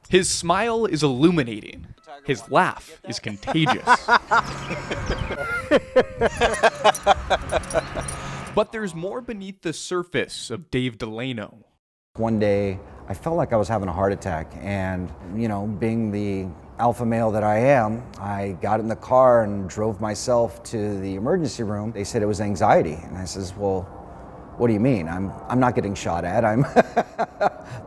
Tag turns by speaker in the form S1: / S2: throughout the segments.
S1: His smile is illuminating. His laugh is contagious. But there's more beneath the surface of Dave Delano.
S2: One day, I felt like I was having a heart attack, and, being the alpha male that I am, I got in the car and drove myself to the emergency room. They said it was anxiety, and I says, well, what do you mean? I'm not getting shot at.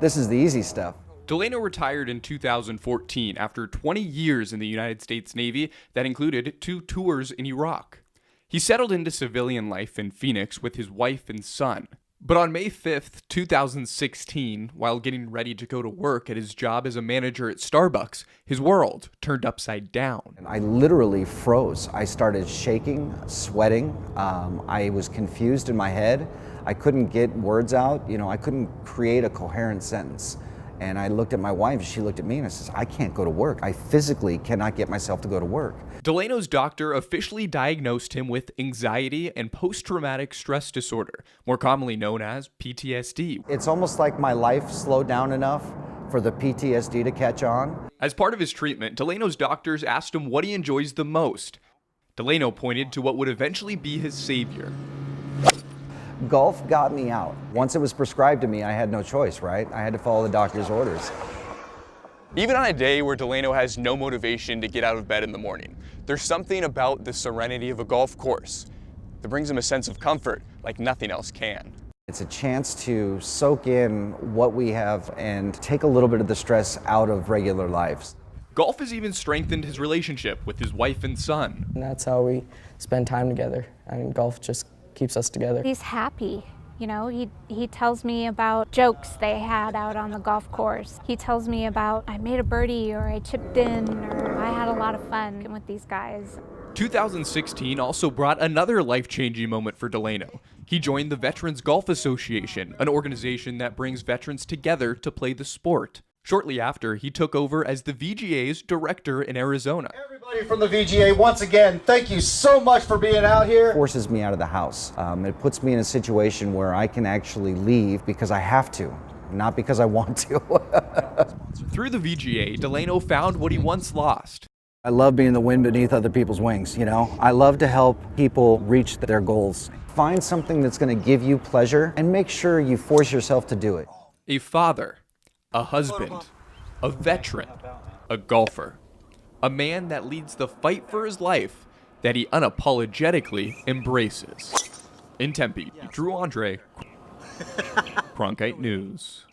S2: This is the easy stuff.
S1: Delano retired in 2014 after 20 years in the United States Navy that included 2 tours in Iraq. He settled into civilian life in Phoenix with his wife and son. But on May 5th, 2016, while getting ready to go to work at his job as a manager at Starbucks, his world turned upside down.
S2: I literally froze. I started shaking, sweating. I was confused in my head. I couldn't get words out. I couldn't create a coherent sentence. And I looked at my wife, she looked at me, and I says, I can't go to work. I physically cannot get myself to go to work.
S1: Delano's doctor officially diagnosed him with anxiety and post-traumatic stress disorder, more commonly known as PTSD.
S2: It's almost like my life slowed down enough for the PTSD to catch on.
S1: As part of his treatment, Delano's doctors asked him what he enjoys the most. Delano pointed to what would eventually be his savior.
S2: Golf got me out. Once it was prescribed to me, I had no choice, right? I had to follow the doctor's orders.
S1: Even on a day where Delano has no motivation to get out of bed in the morning, there's something about the serenity of a golf course that brings him a sense of comfort like nothing else can.
S2: It's a chance to soak in what we have and take a little bit of the stress out of regular lives.
S1: Golf has even strengthened his relationship with his wife and son.
S3: And that's how we spend time together. Golf just keeps us together.
S4: He's happy. He tells me about jokes they had out on the golf course. He tells me about I made a birdie or I chipped in or I had a lot of fun with these guys. 2016
S1: also brought another life-changing moment for Delano. He joined the Veterans Golf Association, an organization that brings veterans together to play the sport. Shortly after, he took over as the VGA's director in Arizona.
S5: Everybody from the VGA, once again, thank you so much for being out here.
S2: It forces me out of the house. It puts me in a situation where I can actually leave because I have to, not because I want to.
S1: Through the VGA, Delano found what he once lost.
S2: I love being the wind beneath other people's wings, I love to help people reach their goals. Find something that's going to give you pleasure and make sure you force yourself to do it.
S1: A father, a husband, a veteran, a golfer, a man that leads the fight for his life that he unapologetically embraces. In Tempe, Drew Andre, Cronkite News.